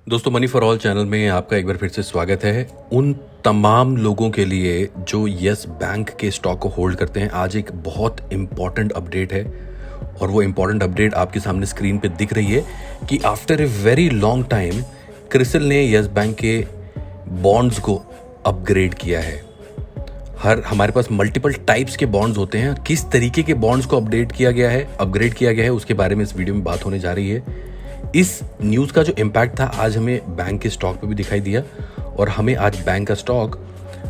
दोस्तों, money for all channel में आपका एक बार फिर से स्वागत है। उन तमाम लोगों के लिए जो यस बैंक के स्टॉक को होल्ड करते हैं, आज एक बहुत इम्पॉर्टेंट अपडेट है और वो इम्पॉर्टेंट अपडेट आपके सामने स्क्रीन पे दिख रही है कि after a very long time CRISIL ने यस बैंक के बॉन्ड्स को अपग्रेड किया है। हमारे पास मल्टीपल टाइप्स के बॉन्ड्स होते हैं। किस तरीके के बॉन्ड्स को अपग्रेड किया गया है उसके बारे में इस वीडियो में बात होने जा रही है। इस न्यूज़ का जो इम्पैक्ट था आज हमें बैंक के स्टॉक पे भी दिखाई दिया और हमें आज बैंक का स्टॉक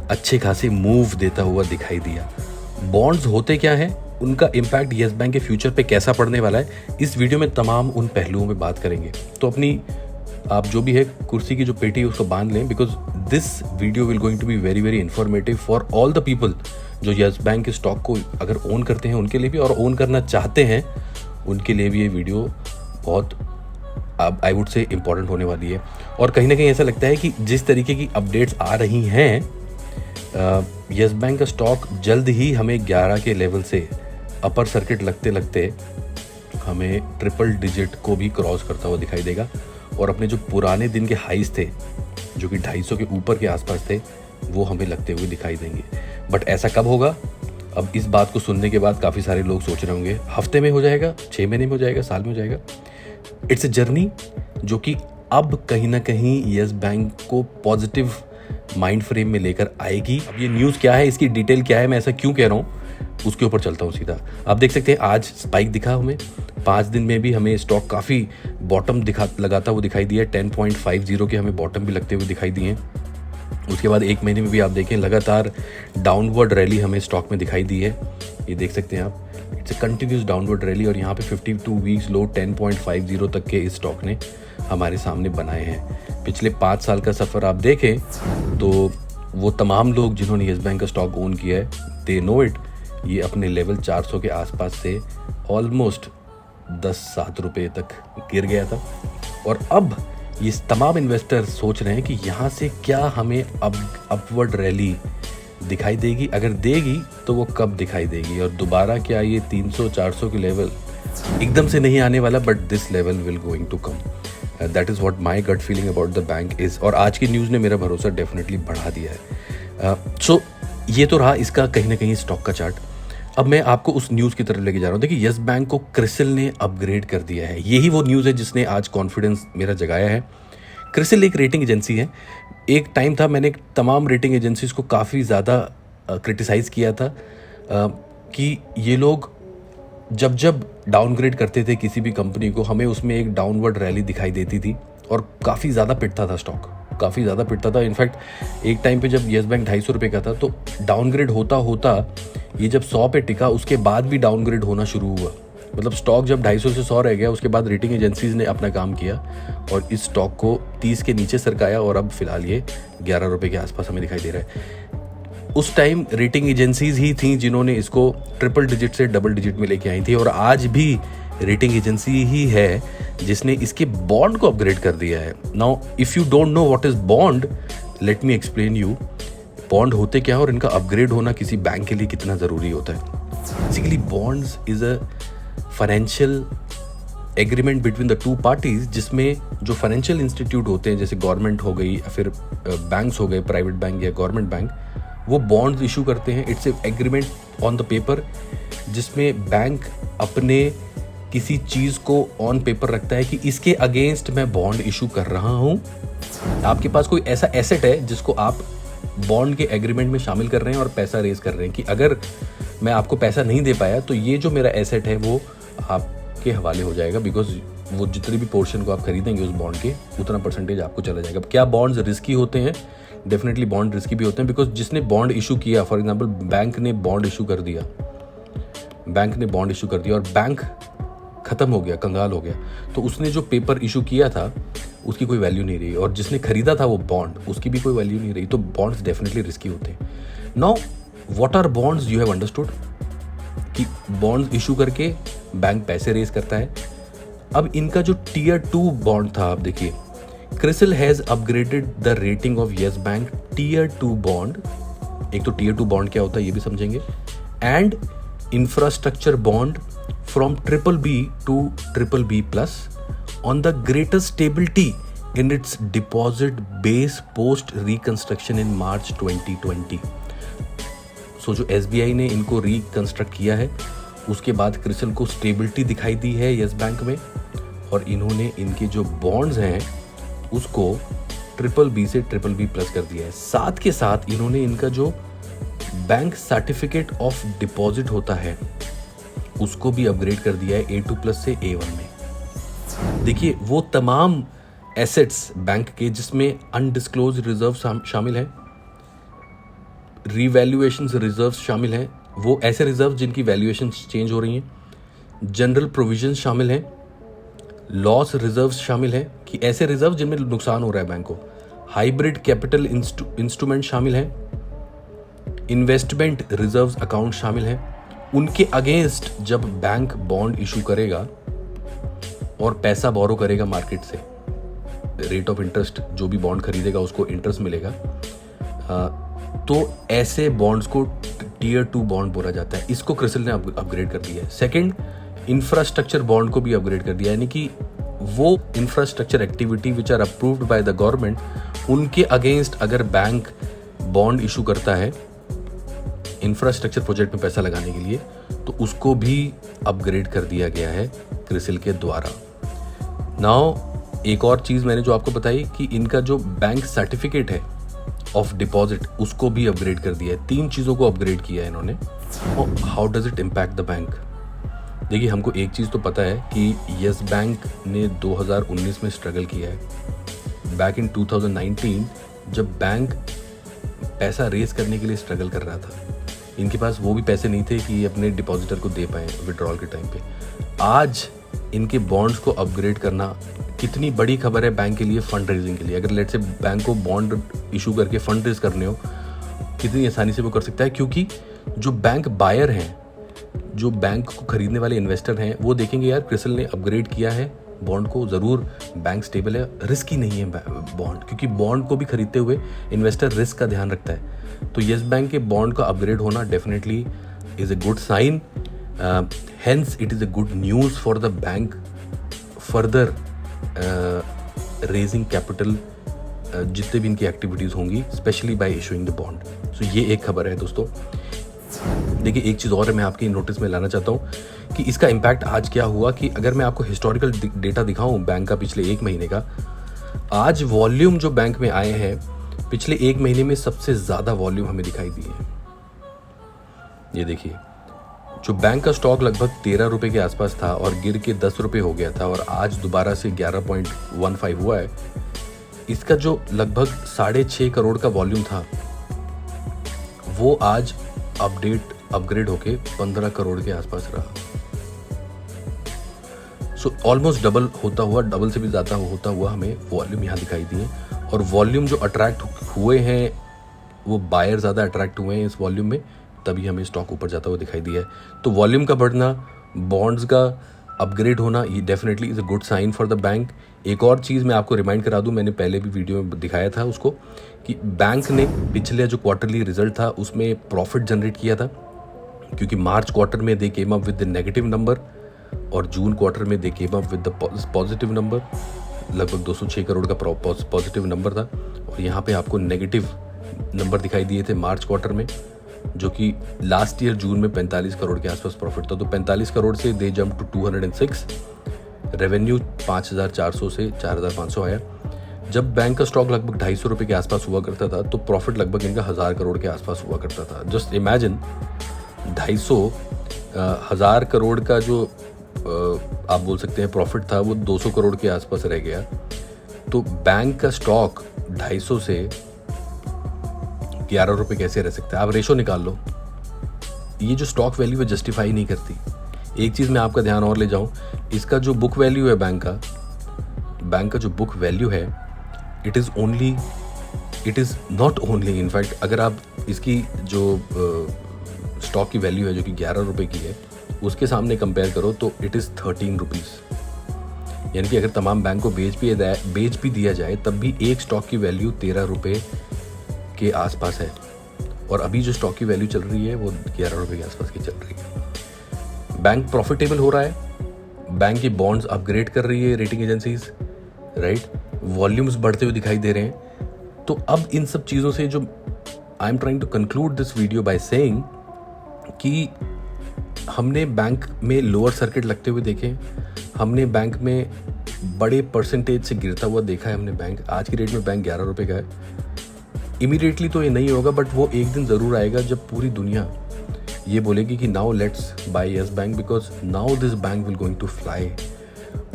अच्छे खासे मूव देता हुआ दिखाई दिया। बॉन्ड्स होते क्या हैं, उनका इम्पैक्ट यस बैंक के फ्यूचर पे कैसा पड़ने वाला है, इस वीडियो में तमाम उन पहलुओं में बात करेंगे। तो अपनी आप जो भी है कुर्सी की जो पेटी है उसको बांध लें, because this video will going to be very very informative for all the people जो यस बैंक के स्टॉक को अगर ओन करते हैं उनके लिए भी, और ओन करना चाहते हैं उनके लिए भी ये वीडियो बहुत आई वुड से इम्पॉर्टेंट होने वाली है। और कहीं ना कहीं ऐसा लगता है कि जिस तरीके की अपडेट्स आ रही हैं, यस बैंक का स्टॉक जल्द ही हमें 11 के लेवल से अपर सर्किट लगते लगते हमें ट्रिपल डिजिट को भी क्रॉस करता हुआ दिखाई देगा और अपने जो पुराने दिन के हाइज थे जो कि 250 के ऊपर के आसपास थे वो हमें लगते हुए दिखाई देंगे। बट ऐसा कब होगा? अब इस बात को सुनने के बाद काफ़ी सारे लोग सोच रहे होंगे हफ्ते में हो जाएगा, 6 महीने में हो जाएगा, साल में हो जाएगा। इट्स ए जर्नी जो कि अब कहीं ना कहीं यस बैंक को पॉजिटिव माइंड फ्रेम में लेकर आएगी। अब ये न्यूज़ क्या है, इसकी डिटेल क्या है, मैं ऐसा क्यों कह रहा हूँ, उसके ऊपर चलता हूँ सीधा। आप देख सकते हैं आज स्पाइक दिखा हमें। 5 दिन में भी हमें स्टॉक काफ़ी बॉटम लगाता हुआ दिखाई दिया। 10.50 के हमें बॉटम भी लगते हुए दिखाई दिए। उसके बाद 1 महीने में भी आप देखें लगातार डाउनवर्ड रैली हमें स्टॉक में दिखाई दी है। ये देख सकते हैं आप, it's a continuous downward rally और यहाँ पे 52 वीक्स लो 10.50 तक के इस स्टॉक ने हमारे सामने बनाए हैं। पिछले 5 साल का सफ़र आप देखें तो वो तमाम लोग जिन्होंने यस बैंक का स्टॉक ओन किया है, दे नो इट। ये अपने लेवल 400 के आसपास से ऑलमोस्ट 10-7 रुपये तक गिर गया था और अब ये तमाम इन्वेस्टर सोच रहे हैं कि यहाँ से क्या हमें अब अपवर्ड रैली दिखाई देगी। अगर देगी तो वो कब दिखाई देगी और दोबारा क्या ये 300-400 के लेवल एकदम से नहीं आने वाला, but this level will going to come. That is what my gut feeling about the bank is. और आज की न्यूज़ ने मेरा भरोसा डेफिनेटली बढ़ा दिया है। सो ये तो रहा इसका कहीं ना कहीं स्टॉक का चार्ट। अब मैं आपको उस न्यूज़ की तरफ लेके जा रहा हूँ। देखिए, यस बैंक को क्रिसिल ने अपग्रेड कर दिया है। यही वो न्यूज़ है जिसने आज कॉन्फिडेंस मेरा जगाया है। क्रिसिल एक रेटिंग एजेंसी है। एक टाइम था मैंने तमाम रेटिंग एजेंसीज को काफ़ी ज़्यादा क्रिटिसाइज़ किया था कि ये लोग जब जब डाउनग्रेड करते थे किसी भी कंपनी को, हमें उसमें एक डाउनवर्ड रैली दिखाई देती थी और काफ़ी ज़्यादा पिटता था स्टॉक, काफ़ी ज़्यादा पिटता था। इनफैक्ट एक टाइम पे जब यस बैंक 250 रुपये का था तो डाउनग्रेड होता होता ये जब 100 पे टिका उसके बाद भी डाउनग्रेड होना शुरू हुआ। मतलब स्टॉक जब 250 से 100 रह गया उसके बाद रेटिंग एजेंसीज ने अपना काम किया और इस स्टॉक को 30 के नीचे सरकाया और अब फिलहाल ये 11 रुपये के आसपास हमें दिखाई दे रहा है। उस टाइम रेटिंग एजेंसीज ही थी जिन्होंने इसको ट्रिपल डिजिट से डबल डिजिट में लेके आई थी और आज भी रेटिंग एजेंसी ही है जिसने इसके बॉन्ड को अपग्रेड कर दिया है। Now if you don't know what is bond, let me explain you bond होते क्या है और इनका अपग्रेड होना किसी बैंक के लिए कितना ज़रूरी होता है। Basically bonds is a financial agreement between the two parties, जिसमें जो फाइनेंशियल इंस्टीट्यूट होते हैं जैसे गवर्नमेंट हो गई या फिर बैंक्स हो गए, प्राइवेट बैंक या गवर्नमेंट बैंक, वो बॉन्ड्स इशू करते हैं। It's a agreement on the paper जिसमें बैंक अपने किसी चीज़ को ऑन पेपर रखता है कि इसके अगेंस्ट मैं बॉन्ड इशू कर रहा हूँ। आपके पास कोई ऐसा एसेट है जिसको आप बॉन्ड के एग्रीमेंट में शामिल कर रहे हैं और पैसा रेज कर रहे हैं कि अगर मैं आपको पैसा नहीं दे पाया तो ये जो मेरा एसेट है वो आपके हवाले हो जाएगा, बिकॉज वो जितने भी पोर्शन को आप खरीदेंगे उस बॉन्ड के उतना परसेंटेज आपको चला जाएगा। क्या बॉन्ड्स रिस्की होते हैं? डेफिनेटली बॉन्ड रिस्की भी होते हैं, बिकॉज जिसने बॉन्ड इशू किया, फॉर एग्जांपल बैंक ने बॉन्ड इशू कर दिया और बैंक ख़त्म हो गया, कंगाल हो गया, तो उसने जो पेपर इशू किया था उसकी कोई वैल्यू नहीं रही और जिसने खरीदा था वो बॉन्ड उसकी भी कोई वैल्यू नहीं रही। तो बॉन्ड्स डेफिनेटली रिस्की होते हैं। Now what are bonds? You have understood कि बॉन्ड्स इशू करके बैंक पैसे रेज करता है। अब इनका जो टीयर 2 बॉन्ड था, आप देखिए, CRISIL has upgraded the rating of Yes Bank tier 2 bond. एक तो टीयर 2 बॉन्ड क्या होता है ये भी समझेंगे, and infrastructure bond from BBB to BBB+ on the greater stability in its deposit base post reconstruction in March 2020. सो जो SBI ने इनको रिकंस्ट्रक्ट किया है उसके बाद क्रिसिल को स्टेबिलिटी दिखाई दी है यस बैंक में, और इन्होंने इनके जो बॉन्ड्स हैं उसको BBB से BBB+ कर दिया है। साथ के साथ इन्होंने इनका जो बैंक सर्टिफिकेट ऑफ डिपॉजिट होता है उसको भी अपग्रेड कर दिया है A2+ से A1 में। देखिए वो तमाम एसेट्स बैंक के जिसमें अनडिस्क्लोज रिजर्व शामिल है, रीवैल्यूएशन रिजर्व शामिल हैं, वो ऐसे रिजर्व जिनकी वैल्यूएशन चेंज हो रही हैं, जनरल प्रोविजन शामिल हैं, लॉस रिजर्व्स शामिल हैं कि ऐसे रिजर्व जिनमें नुकसान हो रहा है बैंक को, हाइब्रिड कैपिटल इंस्ट्रूमेंट शामिल हैं, इन्वेस्टमेंट रिजर्व्स अकाउंट शामिल हैं। उनके अगेंस्ट जब बैंक बॉन्ड इशू करेगा और पैसा बोरो करेगा मार्केट से, रेट ऑफ इंटरेस्ट जो भी बॉन्ड खरीदेगा उसको इंटरेस्ट मिलेगा, तो ऐसे बॉन्ड्स को टियर 2 बॉन्ड बोला जाता है। इसको क्रिसिल ने अपग्रेड कर दिया है। सेकंड, इंफ्रास्ट्रक्चर बॉन्ड को भी अपग्रेड कर दिया, यानी कि वो infrastructure activity which are approved by the government, उनके अगेंस्ट अगर बैंक बॉन्ड इशू करता है इंफ्रास्ट्रक्चर प्रोजेक्ट में पैसा लगाने के लिए, तो उसको भी अपग्रेड कर दिया गया है क्रिसिल के द्वारा। नाउ एक और चीज़ मैंने जो आपको बताई कि इनका जो बैंक सर्टिफिकेट है ऑफ डिपॉजिट उसको भी अपग्रेड कर दिया है। 3 चीज़ों को अपग्रेड किया है इन्होंने। How does it impact the bank? देखिए हमको एक चीज़ तो पता है कि यस बैंक ने 2019 में स्ट्रगल किया है। बैक इन 2019 जब बैंक पैसा रेज करने के लिए स्ट्रगल कर रहा था, इनके पास वो भी पैसे नहीं थे कि ये अपने डिपॉजिटर को दे पाएँ विड्रॉल के टाइम पे। आज इनके बॉन्ड्स को अपग्रेड करना कितनी बड़ी खबर है बैंक के लिए, फंड रेजिंग के लिए। अगर लेट से बैंक को बॉन्ड इशू करके फंड रेज करने हो, कितनी आसानी से वो कर सकता है, क्योंकि जो बैंक बायर हैं, जो बैंक को खरीदने वाले इन्वेस्टर हैं, वो देखेंगे यार क्रिसिल ने अपग्रेड किया है बॉन्ड को, ज़रूर बैंक स्टेबल है, रिस्की नहीं है बॉन्ड, क्योंकि बॉन्ड को भी खरीदते हुए इन्वेस्टर रिस्क का ध्यान रखता है। तो येस बैंक के बॉन्ड का अपग्रेड होना definitely is a good sign, hence it is a good news for the bank further raising capital, जितने भी इनकी एक्टिविटीज़ होंगी, specially by issuing the bond. So ये एक खबर है दोस्तों। देखिए एक चीज़ और मैं आपकी नोटिस में लाना चाहता हूँ कि इसका इम्पैक्ट आज क्या हुआ, कि अगर मैं आपको हिस्टोरिकल डेटा दिखाऊं बैंक का पिछले 1 महीने का, आज वॉल्यूम जो बैंक में आए हैं पिछले 1 महीने में सबसे ज़्यादा वॉल्यूम हमें दिखाई दी है। ये देखिए जो बैंक का स्टॉक लगभग 13 रुपये के आसपास था और गिर के 10 रुपये हो गया था, और आज दोबारा से 11.15 हुआ है। इसका जो लगभग 6.5 करोड़ का वॉल्यूम था वो आज अपग्रेड होके 15 करोड़ के आसपास रहा। सो ऑलमोस्ट डबल होता हुआ, डबल से भी ज़्यादा होता हुआ हमें वॉल्यूम यहाँ दिखाई दिए। और वॉल्यूम जो अट्रैक्ट हुए हैं, वो बायर ज़्यादा अट्रैक्ट हुए हैं इस वॉल्यूम में, तभी हमें स्टॉक ऊपर जाता हुआ दिखाई दिया है। तो वॉल्यूम का बढ़ना, बॉन्ड्स का अपग्रेड होना, ये definitely is a good sign for the bank. एक और चीज़ मैं आपको रिमाइंड करा दूं, मैंने पहले भी वीडियो में दिखाया था उसको, कि बैंक ने पिछले जो क्वार्टरली रिजल्ट था उसमें प्रॉफिट जनरेट किया था, क्योंकि मार्च क्वार्टर में they came up with the negative number और जून क्वार्टर में they came up with the positive number. लगभग 206 करोड़ का पॉजिटिव नंबर था, और यहाँ पे आपको नेगेटिव नंबर दिखाई दिए थे मार्च क्वार्टर में, जो कि लास्ट ईयर जून में 45 करोड़ के आसपास प्रॉफिट था। तो 45 करोड़ से दे जंप टू 206, रेवेन्यू 5,400 से 4,500 आया। जब बैंक का स्टॉक लगभग 250 रुपये के आसपास हुआ करता था, तो प्रॉफिट लगभग इनका 1000 करोड़ के आसपास हुआ करता था। जस्ट इमेजिन 1000 करोड़ का जो आप बोल सकते हैं प्रॉफिट था, वो 200 करोड़ के आसपास रह गया। तो बैंक का स्टॉक 250 से 11 रुपये कैसे रह सकता है? आप रेशो निकाल लो। ये जो स्टॉक वैल्यू है जस्टिफाई नहीं करती। एक चीज़ मैं आपका ध्यान और ले जाऊं, इसका जो बुक वैल्यू है बैंक का जो बुक वैल्यू है, it is not only, in fact अगर आप इसकी जो स्टॉक की वैल्यू है जो कि 11 रुपये की है, उसके सामने कंपेयर करो तो इट इज़ 13 रुपीज़। यानी कि अगर तमाम बैंक को बेच भी दिया जाए, तब भी एक स्टॉक की वैल्यू 13 रुपये के आसपास है, और अभी जो स्टॉक की वैल्यू चल रही है वो 11 रुपये के आसपास की चल रही है। बैंक प्रॉफिटेबल हो रहा है, बैंक की बॉन्ड्स अपग्रेड कर रही है रेटिंग एजेंसीज, राइट। वॉल्यूम्स बढ़ते हुए दिखाई दे रहे हैं। तो अब इन सब चीज़ों से जो I am trying to conclude this video by saying कि हमने बैंक में लोअर सर्किट लगते हुए देखे, हमने बैंक में बड़े परसेंटेज से गिरता हुआ देखा है हमने बैंक। आज की डेट में बैंक 11 रुपये का है। इमीडिएटली तो ये नहीं होगा, बट वो एक दिन ज़रूर आएगा जब पूरी दुनिया ये बोलेगी कि now let's buy Yes Bank because now this bank will going to fly.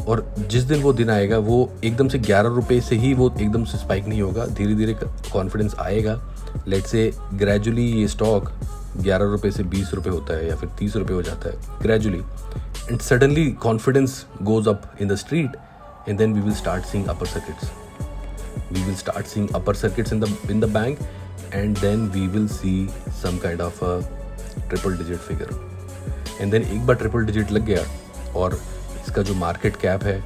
और जिस दिन वो दिन आएगा वो एकदम से 11 रुपये से ही वो एकदम से स्पाइक नहीं होगा, धीरे धीरे कॉन्फिडेंस आएगा। लेट्स से ग्रेजुअली ये स्टॉक 11 रुपये से 20 रुपये होता है या फिर 30 रुपये हो जाता है gradually, and suddenly confidence goes up in the street and then we will start seeing upper circuits, we will start seeing upper circuits in the bank, and then we will see some kind of a triple digit figure, and then एक बार triple digit लग गया और इसका जो market cap है,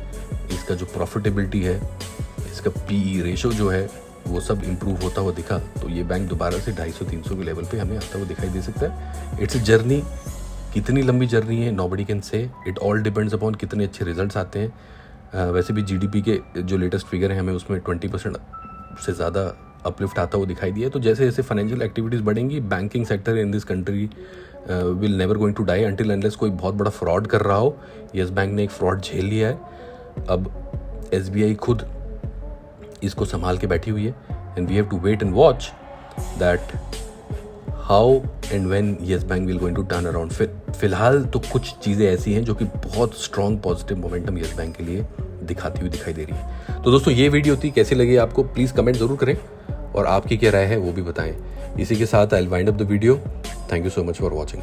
इसका जो profitability है, इसका PE रेशो जो है वो सब इम्प्रूव होता हुआ दिखा, तो ये बैंक दोबारा से 250-300 के लेवल पे हमें आता हुआ दिखाई दे सकता है। इट्स अ जर्नी, कितनी लंबी जर्नी है nobody can say, it all depends upon कितने अच्छे रिजल्ट्स आते हैं। वैसे भी GDP के जो लेटेस्ट फिगर हैं हमें उसमें 20% से ज़्यादा अपलिफ्ट आता हुआ दिखाई दिया है। तो जैसे जैसे फाइनेंशियल एक्टिविटीज़ बढ़ेंगी, banking sector in this country will never going to die until unless कोई बहुत बड़ा फ्रॉड कर रहा हो। यस बैंक ने एक फ्रॉड झेल लिया है, अब SBI खुद इसको संभाल के बैठी हुई है, and we have to wait and watch that how and when Yes Bank will going to turn around. फिलहाल तो कुछ चीज़ें ऐसी हैं जो कि बहुत strong positive momentum Yes Bank के लिए दिखाती हुई दिखाई दे रही है। तो दोस्तों ये वीडियो थी, कैसी लगी आपको प्लीज़ कमेंट ज़रूर करें और आपकी क्या राय है वो भी बताएं। इसी के साथ I will wind up the video. Thank you so much for watching.